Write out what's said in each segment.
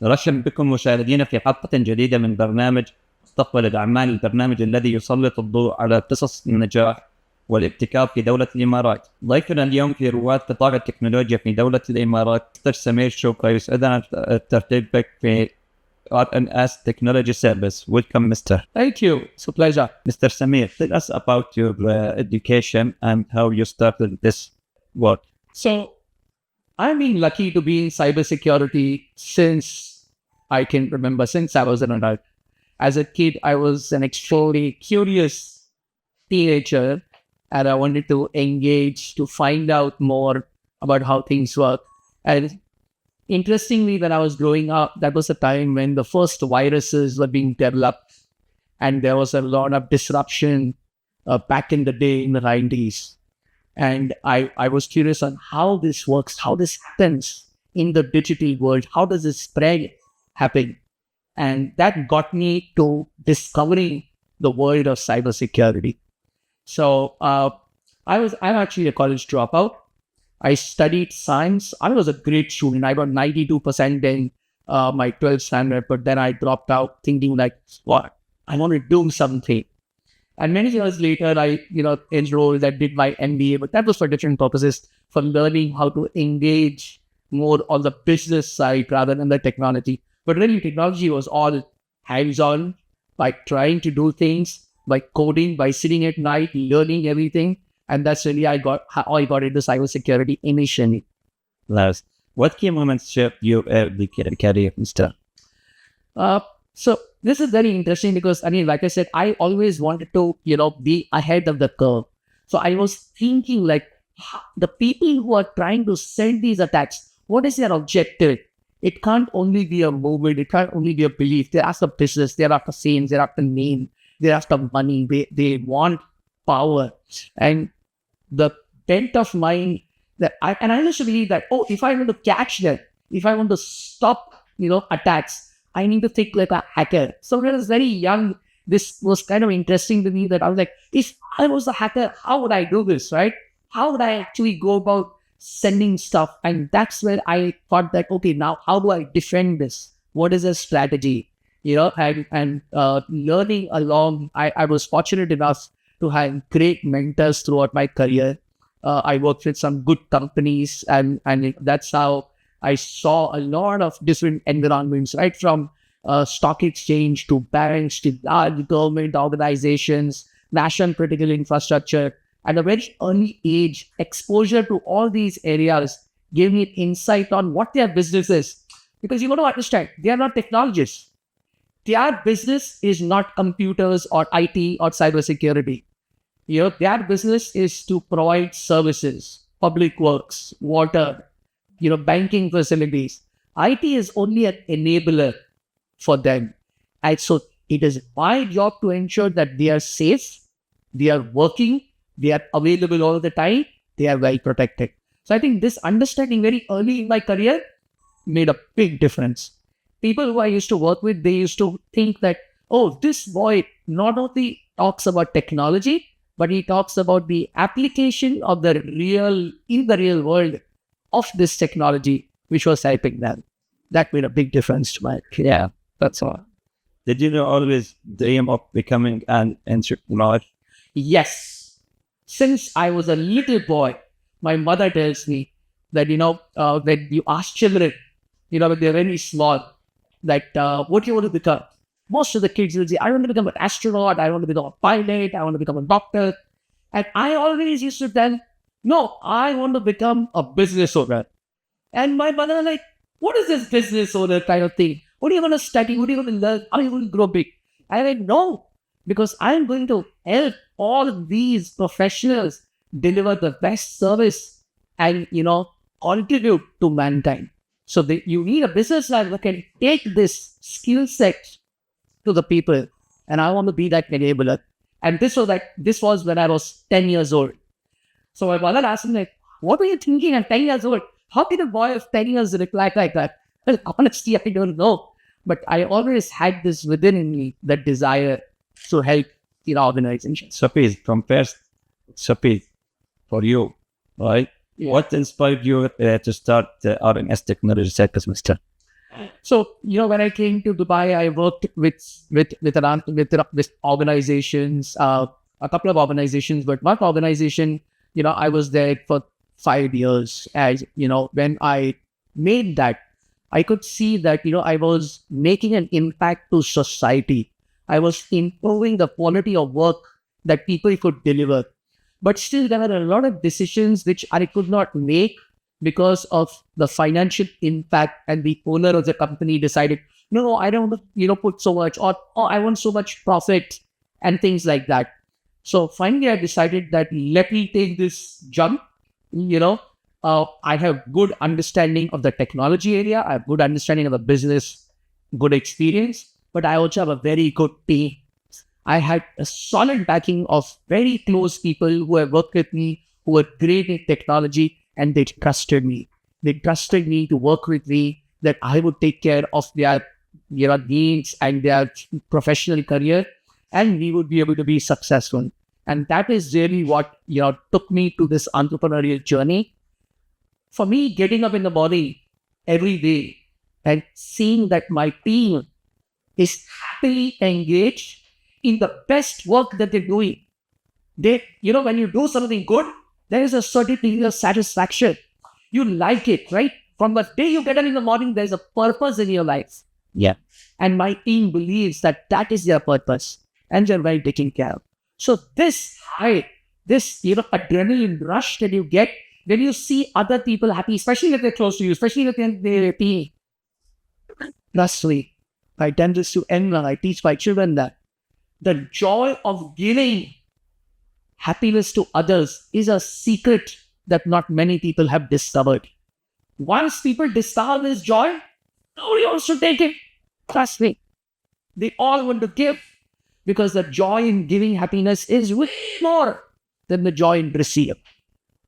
نرحب بكم مشاهدينا في حلقة جديدة من برنامج مستقبل الأعمال، البرنامج الذي يسلط الضوء على قصص النجاح والابتكار في دولة الإمارات. ضيفنا اليوم في رواد قطاع التكنولوجيا في دولة الإمارات مستر سمير شوبرا. يسعدنا الترحيب بك في RNS Technology Service. Welcome, Mr. Thank you. It's a pleasure. Mr. Samir, tell us about your education and how you started this work. So, I've been lucky to be in cybersecurity since I can remember, since I was an adult. As a kid, I was an extremely curious teenager and I wanted to engage to find out more about how things work. And interestingly, when I was growing up, that was a time when the first viruses were being developed and there was a lot of disruption back in the day in the 90s. And I was curious on how this works, how this happens in the digital world, how does this spread happen? And that got me to discovering the world of cybersecurity. So I'm actually a college dropout. I studied science. I was a great student. I got 92% in my 12th standard, but then I dropped out thinking like, what? I want to do something. And many years later, I enrolled and did my MBA, but that was for different purposes, for learning how to engage more on the business side rather than the technology. But really, technology was all hands-on, by trying to do things, by coding, by sitting at night, learning everything. And that's really how I got into cybersecurity initially. Last, what key moments shaped your early career, Mr.? So this is very interesting because, like I said, I always wanted to, be ahead of the curve. So I was thinking like, the people who are trying to send these attacks, what is their objective? It can't only be a movement. It can't only be a belief. They're after business. They're after sales. They're after name. They're after money. They want power. And the bent of mind that I used to believe that, if I want to catch them, if I want to stop, attacks, I need to think like a hacker. So when I was very young, this was kind of interesting to me that I was like, if I was a hacker, how would I do this, right? How would I actually go about sending stuff? And that's where I thought that, okay, now how do I defend this? What is a strategy? And learning along, I was fortunate enough to have great mentors throughout my career. I worked with some good companies and that's how I saw a lot of different environments, right from stock exchange to banks to large government organizations, national critical infrastructure. At a very early age, exposure to all these areas gave me insight on what their business is. Because you got to understand, they are not technologists. Their business is not computers or IT or cybersecurity. Their business is to provide services, public works, water, banking facilities. IT is only an enabler for them. And so it is my job to ensure that they are safe, they are working, they are available all the time, they are well protected. So I think this understanding very early in my career made a big difference. People who I used to work with, they used to think that, this boy not only talks about technology, but he talks about the application of in the real world of this technology, which was helping them. That made a big difference to my career. Yeah, that's all. Did you always dream of becoming an entrepreneur? Yes. Since I was a little boy, my mother tells me that, when you ask children, when they're very small, that what do you want to become? Most of the kids will say, I want to become an astronaut, I want to become a pilot, I want to become a doctor. And I always used to tell, no, I want to become a business owner. And my mother was like, what is this business owner kind of thing? What are you going to study? What are you going to learn? How are you going to grow big? I went, no, because I'm going to help all of these professionals deliver the best service and, contribute to mankind. So you need a business that can take this skill set to the people. And I want to be that enabler. And this was when I was 10 years old. So my mother asked me, like, what were you thinking at 10 years old? How can a boy of 10 years reply like that? Well, honestly, I don't know. But I always had this within me, that desire to help organizations. So please, from first, for you, right? Yeah. What inspired you to start the RNS Technology Service, Mr.? So, when I came to Dubai, I worked with organizations, a couple of organizations, but one organization, I was there for 5 years. As when I made that, I could see that, I was making an impact to society. I was improving the quality of work that people could deliver. But still, there were a lot of decisions which I could not make because of the financial impact, and the owner of the company decided, no, I don't want to, put so much, or I want so much profit and things like that. So finally, I decided that let me take this jump. I have good understanding of the technology area. I have good understanding of the business, good experience, but I also have a very good team. I had a solid backing of very close people who have worked with me, who were great in technology, and they trusted me. They trusted me to work with me, that I would take care of their needs and their professional career, and we would be able to be successful. And that is really what took me to this entrepreneurial journey. For me, getting up in the morning every day and seeing that my team is happily engaged in the best work that they're doing. When you do something good, there is a certain degree of satisfaction. You like it, right? From the day you get up in the morning, there's a purpose in your life. Yeah. And my team believes that that is their purpose, and they're well taken care of. So this high, this adrenaline rush that you get when you see other people happy, especially if they're close to you, especially if they're happy. Trust me, I tend this to end when I teach my children that the joy of giving happiness to others is a secret that not many people have discovered. Once people discover this joy, nobody wants to take it. Trust me. They all want to give, because the joy in giving happiness is way more than the joy in receiving.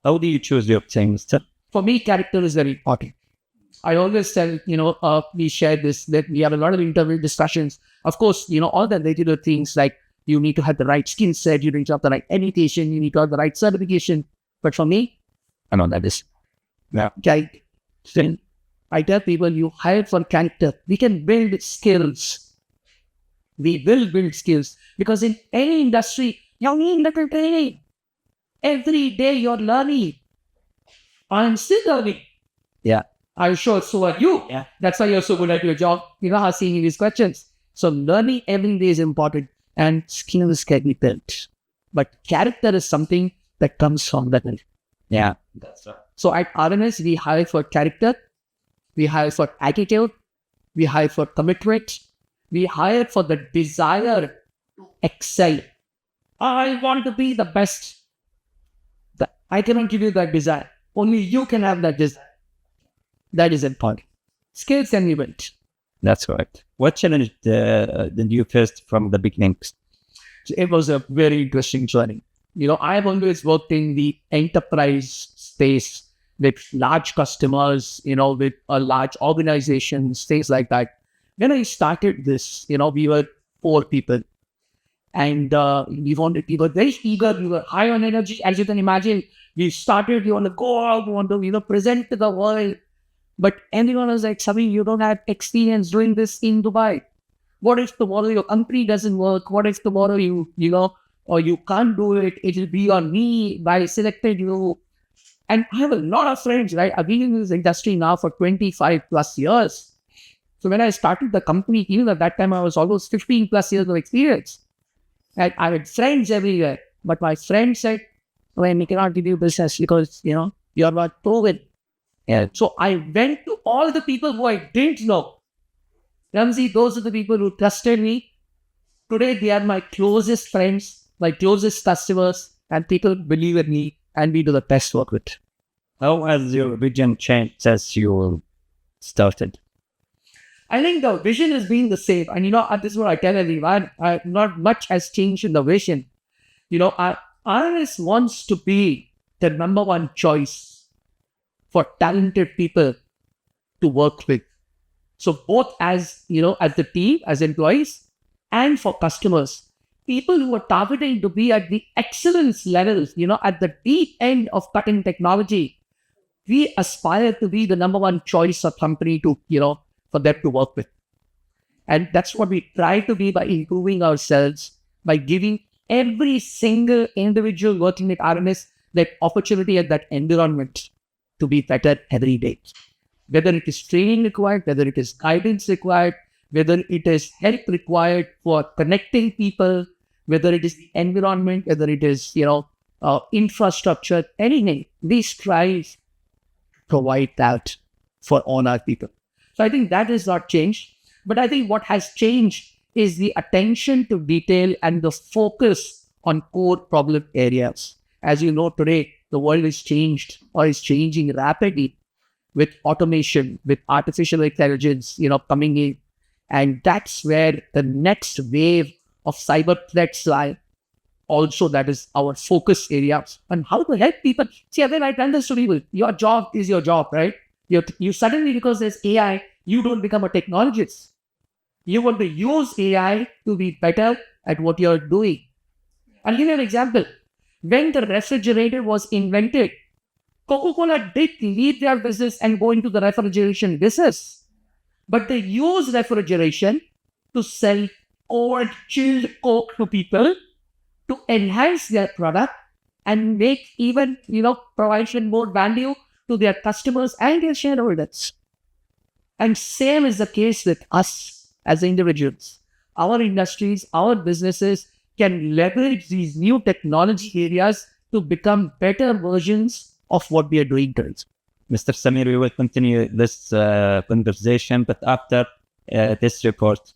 How do you choose your things? For me, character is very important. I always tell, we share this, that we have a lot of interview discussions. Of course, all the regular things like you need to have the right skill set, you need to have the right education, you need to have the right certification. But for me, I know that is. Yeah. Okay. I tell people, you hire for character. We can build skills. We will build skills, because in any industry, you need little training. Every day you're learning. I'm still learning. Yeah. I'm sure so are you. Yeah. That's why you're so good at your job. Asking these questions. So learning every day is important, and skills can be built. But character is something that comes from that. Yeah. That's right. So at RNS, we hire for character, we hire for attitude, we hire for commitment, we hire for the desire to excel. I want to be the best. I cannot give you that desire. Only you can have that desire. That is important. Skills can be built. That's right. What challenge did you face from the beginning? So it was a very interesting journey. I've always worked in the enterprise space with large customers, with a large organizations, things like that. When I started this, we were 4 people. And we were very eager, we were high on energy. As you can imagine, we started, we want to go out, we want to, present to the world. But everyone was like, Samir, you don't have experience doing this in Dubai. What if tomorrow your company doesn't work? What if tomorrow or you can't do it? It will be on me. I selected you. And I have a lot of friends, right? I've been in this industry now for 25 plus years. So when I started the company, even at that time, I was almost 15 plus years of experience. And I had friends everywhere. But my friend said, well, we cannot give you business because, you're not proven. Yeah. So I went to all the people who I didn't know. Ramzi, those are the people who trusted me. Today, they are my closest friends, my closest customers, and people believe in me, and we do the best work with. How has your vision changed as you started? I think the vision has been the same. And, this is what I tell everyone. Not much has changed in the vision. RNS wants to be the number one choice for talented people to work with. So both as the team, as employees, and for customers, people who are targeting to be at the excellence levels, at the deep end of cutting technology, we aspire to be the number one choice of company to, for them to work with. And that's what we try to be by improving ourselves, by giving every single individual working at RNS that opportunity and that environment to be better every day. Whether it is training required, whether it is guidance required, whether it is help required for connecting people, whether it is the environment, whether it is, infrastructure, anything, we strive to provide that for all our people. So I think that has not changed. But I think what has changed is the attention to detail and the focus on core problem areas. As you know, today, the world is changed or is changing rapidly with automation, with artificial intelligence, coming in. And that's where the next wave of cyber threats lie. Also, that is our focus areas and how to help people. See, again, I tell this to people, your job is your job, right? You suddenly, because there's AI, you don't become a technologist. You want to use AI to be better at what you're doing. I'll give you an example. When the refrigerator was invented, Coca-Cola did leave their business and go into the refrigeration business. But they used refrigeration to sell cold, chilled Coke to people to enhance their product and make even, provide more value to their customers and their shareholders. And same is the case with us as individuals. Our industries, our businesses can leverage these new technology areas to become better versions of what we are doing currently. Mr. Samir, we will continue this conversation, but after this report.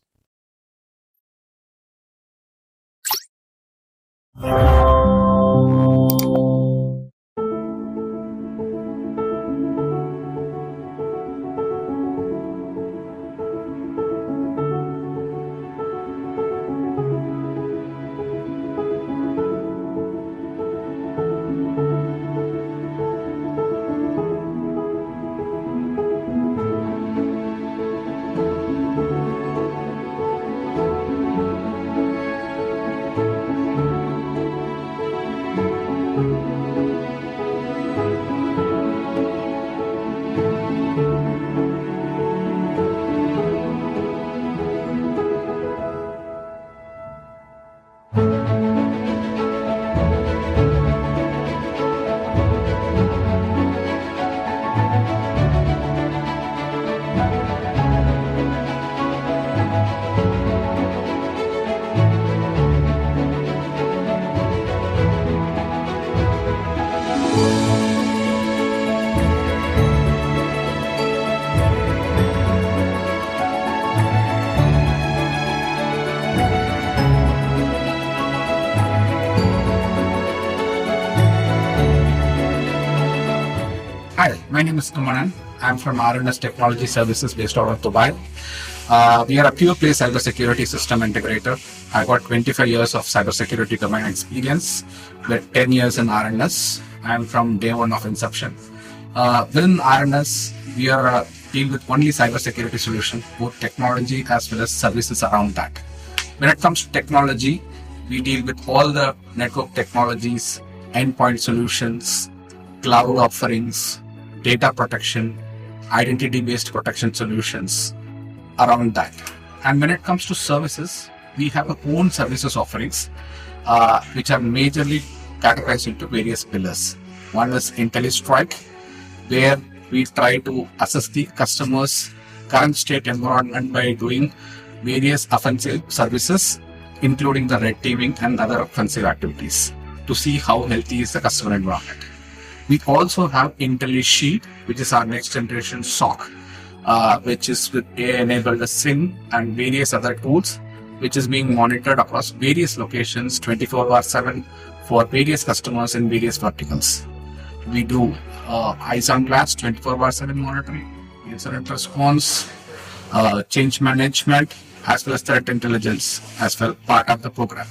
Hi, my name is Kumaran. I'm from RNS Technology Services based out of Dubai. We are a pure play cybersecurity system integrator. I got 25 years of cybersecurity domain experience with 10 years in RNS. I'm from day one of inception. Within RNS, we are deal with only cybersecurity solution, both technology as well as services around that. When it comes to technology, we deal with all the network technologies, endpoint solutions, cloud offerings, data protection, identity-based protection solutions around that. And when it comes to services, we have our own services offerings, which are majorly categorized into various pillars. One is IntelliStrike, where we try to assess the customer's current state environment by doing various offensive services, including the red teaming and other offensive activities, to see how healthy is the customer environment. We also have IntelliShield, which is our next generation SOC, which is with AI-enabled SIM and various other tools, which is being monitored across various locations 24/7 for various customers in various verticals. We do eyes on glass 24/7 monitoring, incident response, change management, as well as threat intelligence as well part of the program.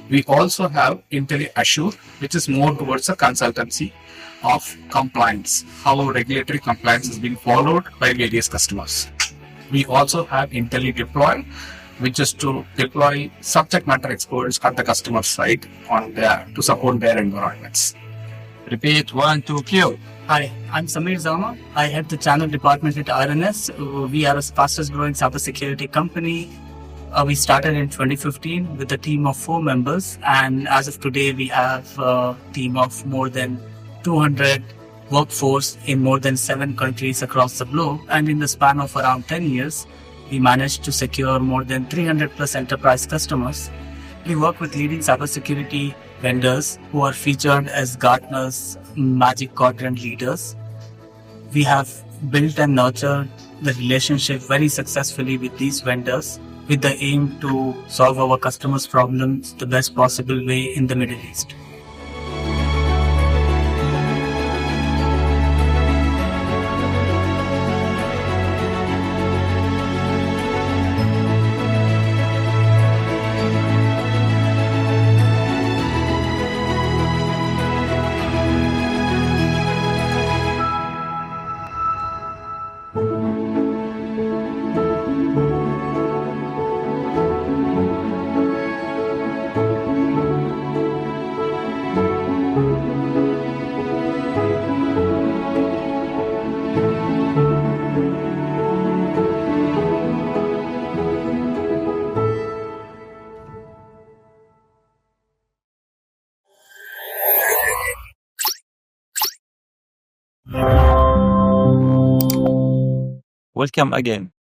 We also have IntelliAssure, which is more towards a consultancy of compliance, how regulatory compliance is being followed by various customers. We also have IntelliDeploy, which is to deploy subject matter experts at the customer site to support their environments. Repeat 1, 2, Q. Hi, I'm Samir. I head the channel department at RNS. We are the fastest growing cybersecurity company. We started in 2015 with a team of 4 members, and as of today, we have a team of more than 200 workforce in more than 7 countries across the globe. And in the span of around 10 years, we managed to secure more than 300 plus enterprise customers. We work with leading cybersecurity vendors who are featured as Gartner's Magic Quadrant leaders. We have built and nurtured the relationship very successfully with these vendors with the aim to solve our customers' problems the best possible way in the Middle East. Welcome again.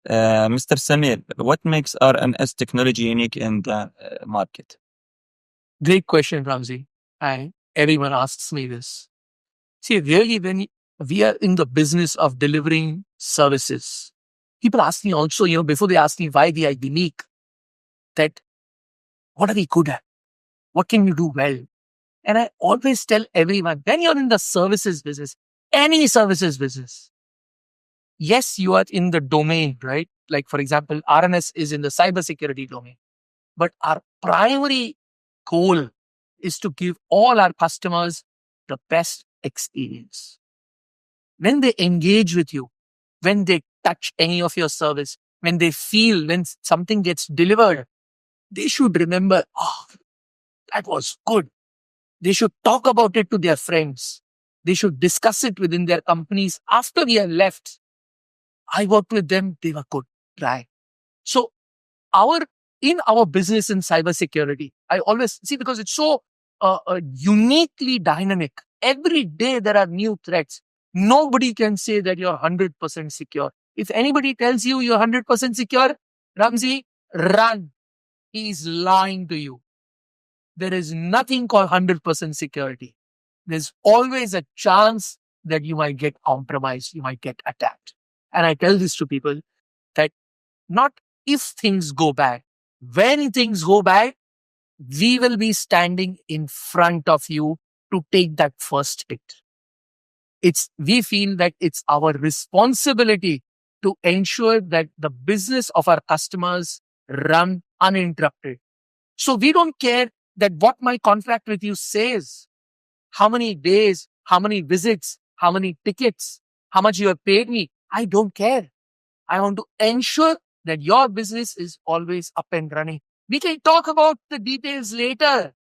Mr. Samir, what makes RNS technology unique in the market? Great question, Ramsey. And everyone asks me this. See, really, when we are in the business of delivering services, people ask me also, before they ask me why we are unique, that what are we good at? What can you do well? And I always tell everyone, when you're in the services business, any services business, yes, you are in the domain, right? Like, for example, RNS is in the cybersecurity domain. But our primary goal is to give all our customers the best experience. When they engage with you, when they touch any of your service, when they feel when something gets delivered, they should remember, oh, that was good. They should talk about it to their friends. They should discuss it within their companies after we are left. I worked with them, they were good. Right. So in our business in cybersecurity, I always see, because it's so uniquely dynamic. Every day there are new threats. Nobody can say that you're 100% secure. If anybody tells you you're 100% secure, Ramsey, run. He's lying to you. There is nothing called 100% security. There's always a chance that you might get compromised, you might get attacked. And I tell this to people that not if things go bad, when things go bad, we will be standing in front of you to take that first hit. We feel that it's our responsibility to ensure that the business of our customers run uninterrupted. So we don't care that what my contract with you says, how many days, how many visits, how many tickets, how much you have paid me. I don't care. I want to ensure that your business is always up and running. We can talk about the details later.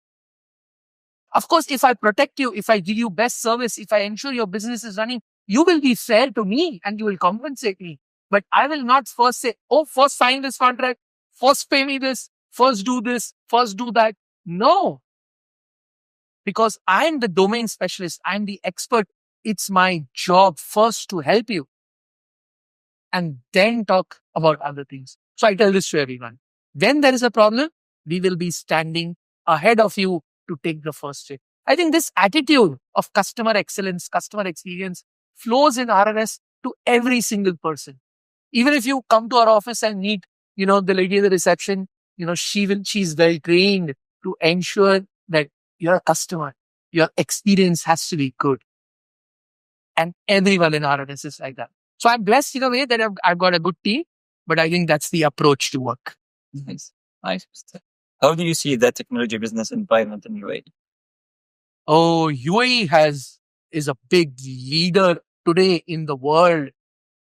Of course, if I protect you, if I give you best service, if I ensure your business is running, you will be fair to me and you will compensate me. But I will not first say, oh, first sign this contract, first pay me this, first do that. No. Because I'm the domain specialist, I'm the expert. It's my job first to help you and then talk about other things. So I tell this to everyone. When there is a problem, we will be standing ahead of you to take the first step. I think this attitude of customer excellence, customer experience flows in RNS to every single person. Even if you come to our office and meet, the lady at the reception, she's well trained to ensure that you're a customer. Your experience has to be good. And everyone in RNS is like that. So I'm blessed in a way that I've got a good team, but I think that's the approach to work. Nice. How do you see the technology business environment in UAE? Oh, UAE is a big leader today in the world,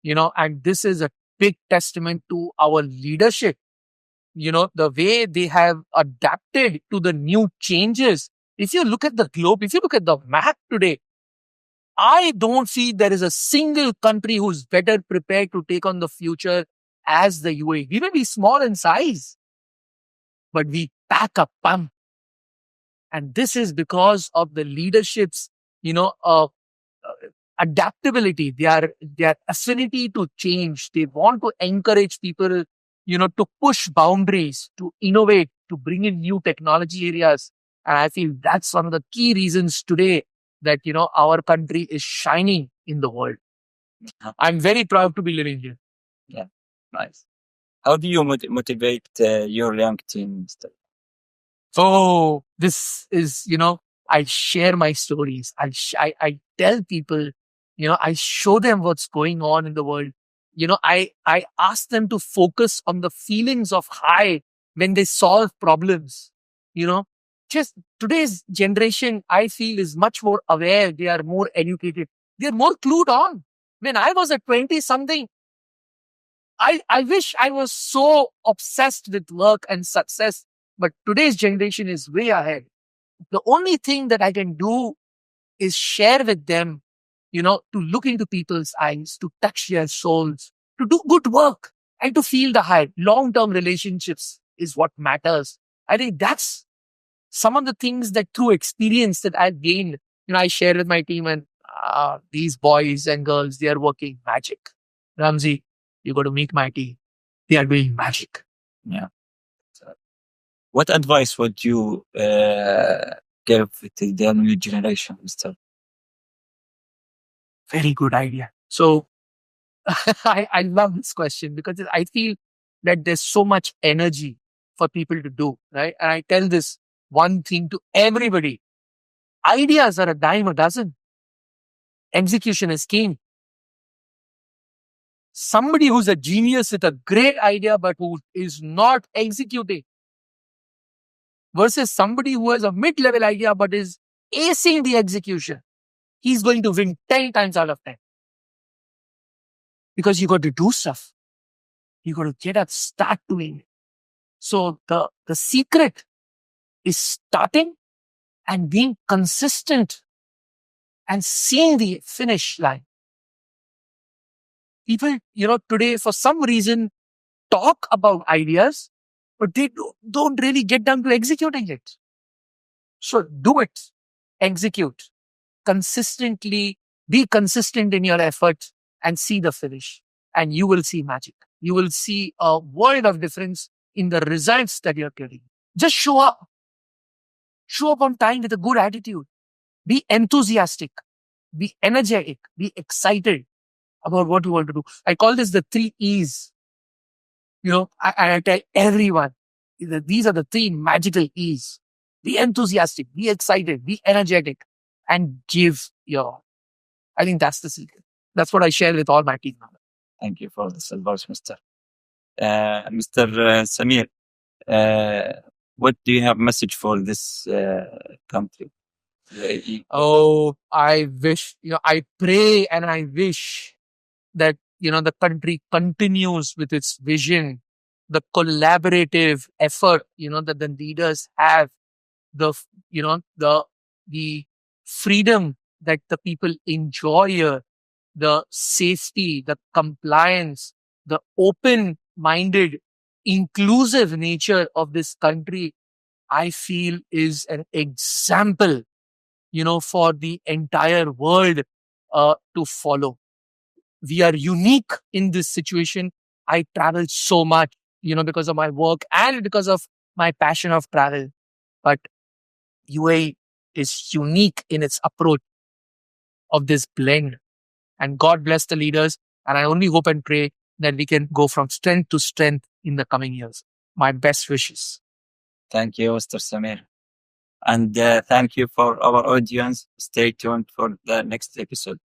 and this is a big testament to our leadership. The way they have adapted to the new changes If you look at the globe, if you look at the map today, I don't see there is a single country who's better prepared to take on the future as the UAE. We may be small in size, but we pack a pump. And this is because of the leadership's, adaptability, their affinity to change. They want to encourage people, to push boundaries, to innovate, to bring in new technology areas. And I feel that's one of the key reasons today that, our country is shining in the world. I'm very proud to be living here. Yeah, nice. How do you motivate your young team, Mr.? Oh, this is, I share my stories. I tell people, I show them what's going on in the world. I ask them to focus on the feelings of high when they solve problems. Just today's generation, I feel, is much more aware. They are more educated. They're more clued on. When I was a 20 something, I wish I was so obsessed with work and success, but today's generation is way ahead. The only thing that I can do is share with them, to look into people's eyes, to touch their souls, to do good work and to feel the high. Long-term relationships is what matters. I think that's some of the things that through experience that I've gained, I share with my team, and these boys and girls, they are working magic. Ramzi, you got to meet my team. They are doing magic. Yeah. So, what advice would you give to the new generation, Mr.? Very good idea. So I love this question because I feel that there's so much energy for people to do, right? And I tell this one thing to everybody. Ideas are a dime a dozen. Execution is king. Somebody who's a genius with a great idea but who is not executing versus somebody who has a mid-level idea but is acing the execution, he's going to win 10 times out of 10. Because you got to do stuff. You got to get up, start doing it. So the secret is starting and being consistent and seeing the finish line. People, today for some reason talk about ideas, but they don't really get down to executing it. So do it, execute consistently, be consistent in your efforts and see the finish. And you will see magic. You will see a world of difference in the results that you're getting. Just show up. Show up on time with a good attitude. Be enthusiastic. Be energetic. Be excited about what you want to do. I call this the 3 E's. I tell everyone, these are the 3 magical E's. Be enthusiastic, be excited, be energetic, and give your. I think that's the secret. That's what I share with all my team members. Thank you for this advice, Mr. Mr. Samir, what do you have message for this country? Oh, I wish, I pray and I wish that, the country continues with its vision, the collaborative effort, that the leaders have, the freedom that the people enjoy here, the safety, the compliance, the open-minded, inclusive nature of this country, I feel is an example, for the entire world to follow. We are unique in this situation. I travel so much, because of my work and because of my passion of travel. But UAE is unique in its approach of this blend. And God bless the leaders. And I only hope and pray that we can go from strength to strength in the coming years. My best wishes. Thank you, Mr. Samir. And thank you for our audience. Stay tuned for the next episode.